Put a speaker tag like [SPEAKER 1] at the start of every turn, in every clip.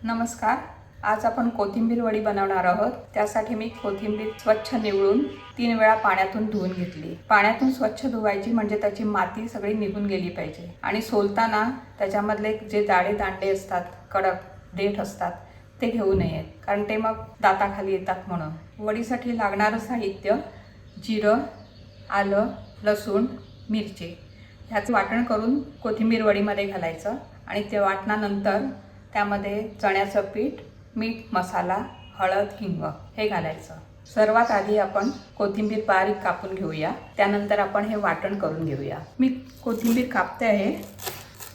[SPEAKER 1] नमस्कार. आज आपण कोथिंबीर वडी बनवणार आहोत. त्यासाठी मी कोथिंबीर स्वच्छ निवडून 3 वेळा पाण्यातून धुवून घेतली. पाण्यातून स्वच्छ धुवायची म्हणजे त्याची माती सगळी निघून गेली पाहिजे आणि सोलताना त्याच्यामधले जे जाडे दांडे असतात, कडक देठ असतात ते घेऊ नयेत, कारण ते मग दाताखाली येतात. म्हणून वडीसाठी लागणारं साहित्य: जिरं, आलं, लसूण, मिरची ह्याचं वाटण करून कोथिंबीर वडीमध्ये घालायचं आणि ते वाटणानंतर त्यामध्ये चण्याचं पीठ, मीठ, मसाला, हळद, हिंग हे घालायचं. सर्वात आधी आपण कोथिंबीर बारीक कापून घेऊया. त्यानंतर आपण हे वाटण करून घेऊया. मी कोथिंबीर कापते आहे.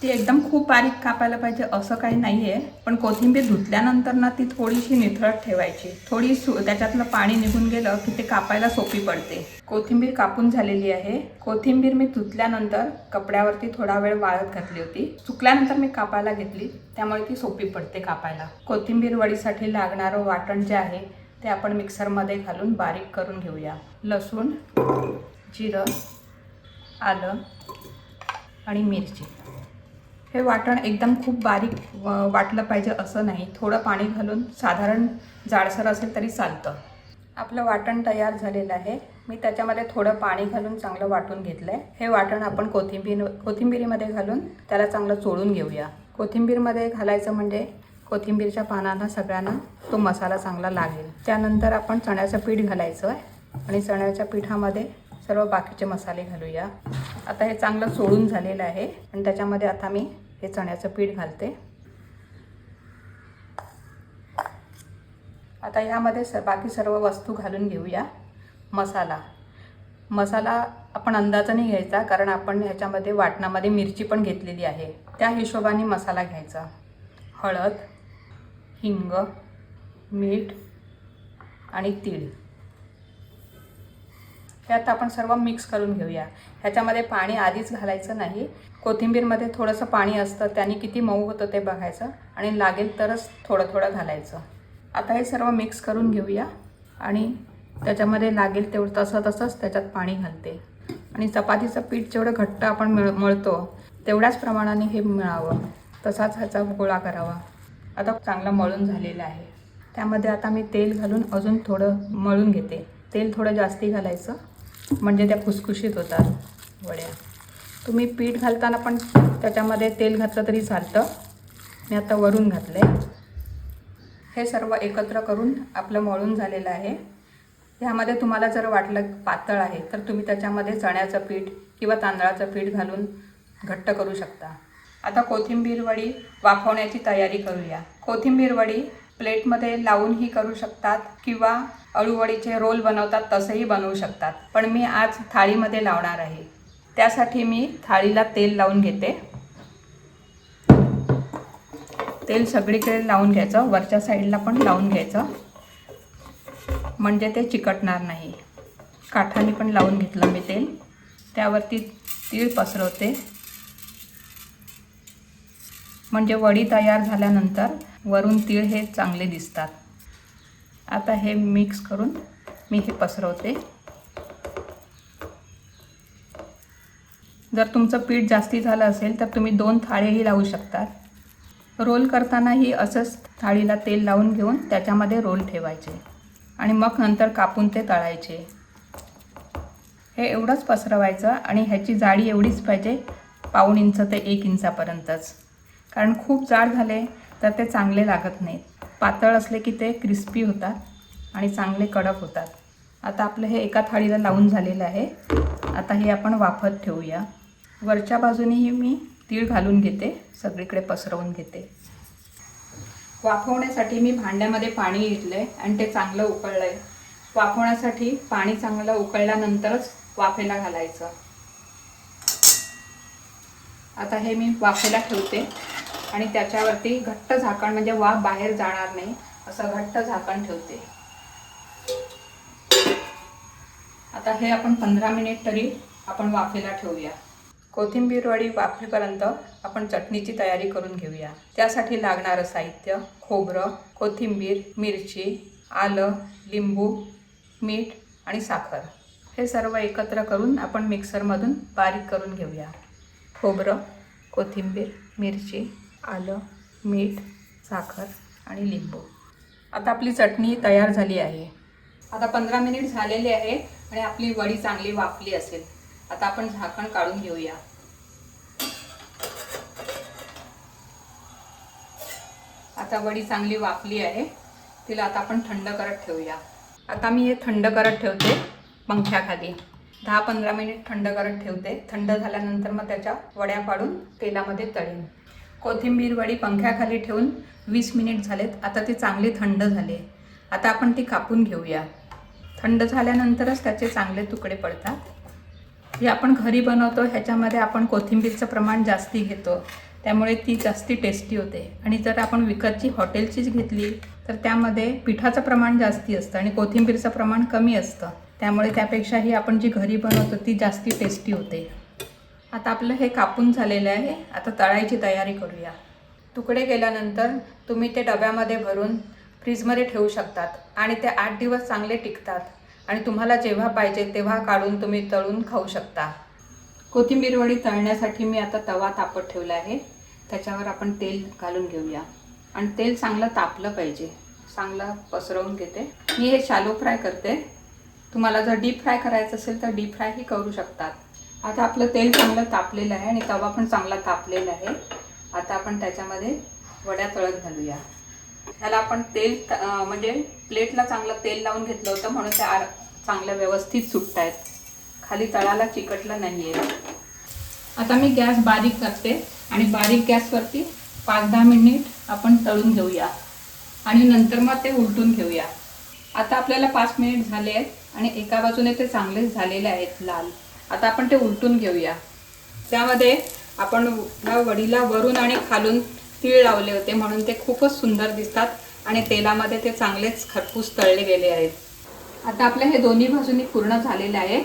[SPEAKER 1] ती एकदम खूप बारीक कापायला पाहिजे असं काही नाही आहे, पण कोथिंबीर धुतल्यानंतर ना ती थोडीशी निथळत ठेवायची. त्याच्यातलं पाणी निघून गेलं की ते कापायला सोपी पडते. कोथिंबीर कापून झालेली आहे. कोथिंबीर मी धुतल्यानंतर कपड्यावरती थोडा वेळ वाळत घातली होती. सुकल्यानंतर मी कापायला घेतली, त्यामुळे ती सोपी पडते कापायला. कोथिंबीर वडीसाठी लागणारं वाटण जे आहे ते आपण मिक्सरमध्ये घालून बारीक करून घेऊया. लसूण, जिरं, आलं आणि मिरची. हे वाटण एकदम खूप बारीक वाटलं पाहिजे असं नाही. थोडं पाणी घालून साधारण जाडसर असेल तरी चालतं. आपलं वाटण तयार झालेलं आहे. मी त्याच्यामध्ये थोडं पाणी घालून चांगलं वाटून घेतलं आहे. हे वाटण आपण कोथिंबीरीमध्ये घालून त्याला चांगलं चोळून घेऊया. कोथिंबीरमध्ये घालायचं म्हणजे कोथिंबीरच्या पानांना सगळ्यांना तो मसाला चांगला लागेल. त्यानंतर आपण चण्याचं पीठ घालायचं आहे आणि चण्याच्या पिठामध्ये सर्व बाकीचे मसाले घालूया. आता हे चांगलं चोळून झालेलं आहे आणि त्याच्यामध्ये आता मी हे चण्याचं पीठ घालते. आता ह्यामध्ये बाकी सर्व वस्तू घालून घेऊया. मसाला आपण अंदाजाने घ्यायचा, कारण आपण ह्याच्यामध्ये वाटणामध्ये मिरची पण घेतलेली आहे. त्या हिशोबाने मसाला घ्यायचा. हळद, हिंग, मीठ आणि तीळ हे आता आपण सर्व मिक्स करून घेऊया. ह्याच्यामध्ये पाणी आधीच घालायचं नाही. कोथिंबीरमध्ये थोडंसं पाणी असतं, त्याने किती मऊ होतं ते बघायचं आणि लागेल तरच थोडं थोडं घालायचं. आता हे सर्व मिक्स करून घेऊया आणि त्याच्यामध्ये लागेल तेवढं तसंच त्याच्यात पाणी घालते आणि चपातीचं पीठ जेवढं घट्ट आपण मळतो तेवढ्याच प्रमाणाने हे मिळावं, तसाच ह्याचा गोळा करावा. आता चांगलं मळून झालेलं आहे. त्यामध्ये आता मी तेल घालून अजून थोडं मळून घेते. तेल थोडं जास्ती घालायचं म्हणजे त्या खुसखुशीत होतात वड्या. तुम्ही पीठ घालताना पण त्याच्यामध्ये तेल घातलं तरी चालतं. मी आता वरून घातले. हे सर्व एकत्र करून आपलं मळून झालेलं आहे. ह्यामध्ये तुम्हाला जर वाटलं पातळ आहे तर तुम्ही त्याच्यामध्ये चण्याचं पीठ किंवा तांदळाचं पीठ घालून घट्ट करू शकता. आता कोथिंबीर वडी वाफवण्याची तयारी करूया. कोथिंबीर वडी प्लेटमध्ये लावूनही करू शकतात किंवा अळूवडीचे रोल बनवतात तसेही बनवू शकतात, पण मी आज थाळीमध्ये लावणार आहे. त्यासाठी मी थाळीला तेल लावून घेते. तेल सगळीकडे लावून घ्यायचं, वरच्या साईडला पण लावून घ्यायचं म्हणजे ते चिकटणार नाही. काठाने पण लावून घेतलं मी तेल. त्यावरती तीळ पसरवते म्हणजे वडी तयार झाल्यानंतर वरून तीळ हे चांगले दिसतात. आता हे मिक्स करून मी हे पसरवते. जर तुमचं पीठ जास्ती झालं असेल तर तुम्ही 2 थाळीही लावू शकतात. रोल करतानाही असंच थाळीला तेल लावून घेऊन त्याच्यामध्ये रोल ठेवायचे आणि मग नंतर कापून ते तळायचे. हे एवढंच पसरवायचं आणि ह्याची जाडी एवढीच पाहिजे, 1/2 इंच ते 1 इंचापर्यंतच, कारण खूप जाड झाले तर ते चांगले लागत नाहीत. पातळ असले की ते क्रिस्पी होतात आणि चांगले कडक होतात. आता आपलं हे एका थाळीला लावून झालेलं आहे. आता हे आपण वाफत ठेवूया. वरच्या बाजूनेही मी तीळ घालून घेते, सगळीकडे पसरवून घेते. वाफवण्यासाठी मी भांड्यामध्ये पाणी घेतलं आहे आणि ते चांगलं उकळलं आहे. वाफवण्यासाठी पाणी चांगलं उकळल्यानंतरच वाफेला घालायचं. आता हे मी वाफेला ठेवते आणि त्याच्यावरती घट्ट झाकण, म्हणजे वाफ बाहेर जाणार नाही असं घट्ट झाकण ठेवते. आता हे आपण 15 मिनिट तरी आपण वाफेला ठेवूया. कोथिंबीर वडी वाफेपर्यंत आपण चटणीची तयारी करून घेऊया. त्यासाठी लागणारं साहित्य: खोबरं, कोथिंबीर, मिरची, आलं, लिंबू, मीठ आणि साखर. हे सर्व एकत्र करून आपण मिक्सरमधून बारीक करून घेऊया. खोबरं, कोथिंबीर, मिरची, आलं, मीठ, साखर आणि लिंबू. आता आपली चटणी तयार झाली आहे. आता 15 मिनिट झालेले आहे आणि आपली वडी चांगली वाफली असेल. आता आपण झाकण काढून घेऊया. आता वडी चांगली वाफली आहे. तिला आता आपण थंड करत ठेवूया. आता मी हे थंड करत ठेवते पंख्याखाली. 10-15 मिनिट थंड करत ठेवते. थंड झाल्यानंतर मग त्याच्या वड्या पाडून तेलामध्ये तळेन. कोथिंबीर वडी पंख्याखाली ठेवून 20 मिनिट झालेत. आता ती चांगली थंड झाली. आता आपण ती कापून घेऊया. थंड झाल्यानंतरच त्याचे चांगले तुकडे पडतात. जे आपण घरी बनवतो ह्याच्यामध्ये आपण कोथिंबीरचं प्रमाण जास्ती घेतो, त्यामुळे ती जास्ती टेस्टी होते. आणि जर आपण विकतची हॉटेलचीच घेतली तर त्यामध्ये पिठाचं प्रमाण जास्ती असतं आणि कोथिंबीरचं प्रमाण कमी असतं. त्यामुळे त्यापेक्षाही आपण जी घरी बनवतो ती जास्ती टेस्टी होते. आता आपलं हे कापून झालेलं आहे. आता तळायची तयारी करूया. तुकडे केल्यानंतर तुम्ही ते डब्यामध्ये भरून फ्रीजमध्ये ठेवू शकतात आणि ते 8 दिवस चांगले टिकतात आणि तुम्हाला जेव्हा पाहिजे तेव्हा काढून तुम्ही तळून खाऊ शकता. कोथिंबीर वडी तळण्यासाठी मी आता तवा तापत ठेवला आहे. त्याच्यावर आपण तेल घालून घेऊया आणि तेल चांगलं तापलं पाहिजे. चांगलं पसरवून घेते. मी हे शॅलो फ्राय करते. तुम्हाला जर डीप फ्राय करायचं असेल तर डीप फ्रायही करू शकतात. आता आपलं तेल चांगलं तापलेलं आहे आणि तवा पण चांगला तापलेला आहे. आता आपण त्याच्यामध्ये वड्या तळत घालूया. त्याला आपण तेल म्हणजे प्लेटला चांगलं तेल लावून घेतलं होतं म्हणून त्या चांगलं व्यवस्थित सुटत आहेत. खाली तळाला चिकटलं नाही आहे. आता मी गॅस बारीक करते आणि बारीक गॅसवरती 5-10 मिनिट आपण तळून घेऊया आणि नंतर मग ते उलटून घेऊया. आता आपल्याला 5 मिनिट झाले आहेत आणि एका बाजूने ते चांगलेच झालेले आहेत लाल. आता आपण ते उलटून घेऊया. त्यामध्ये आपण वडीला वरून आणि खालून तीळ लावले होते म्हणून ते खूपच सुंदर दिसतात आणि तेलामध्ये ते चांगलेच खरपूस तळले गेले आहेत. आता आपल्या हे दोन्ही बाजूनी पूर्ण झालेले आहे.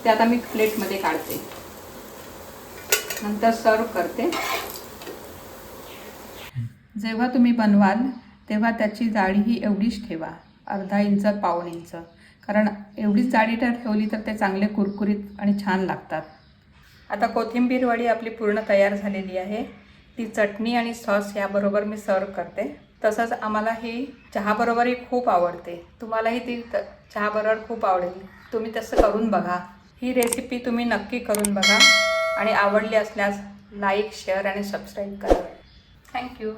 [SPEAKER 1] ते आता मी प्लेटमध्ये काढते. नंतर सर्व करते. जेव्हा तुम्ही बनवाल तेव्हा त्याची जाडी ही एवढीच ठेवा, 1/2 इंच 1/4 इंच. कारण एवढीच जाडी ठेवली तर ते चांगले कुरकुरीत आणि छान लागतात. आता कोथिंबीर वडी आपली पूर्ण तयार झालेली आहे. ती चटणी आणि सॉस याबरोबर मी सर्व करते. तसंच आम्हाला ही चहाबरोबरही खूप आवडते. तुम्हालाही ती चहाबरोबर खूप आवडेल. तुम्ही तसं करून बघा. ही रेसिपी तुम्ही नक्की करून बघा आणि आवडली असल्यास लाईक, शेअर आणि सबस्क्राईब करा. थँक्यू.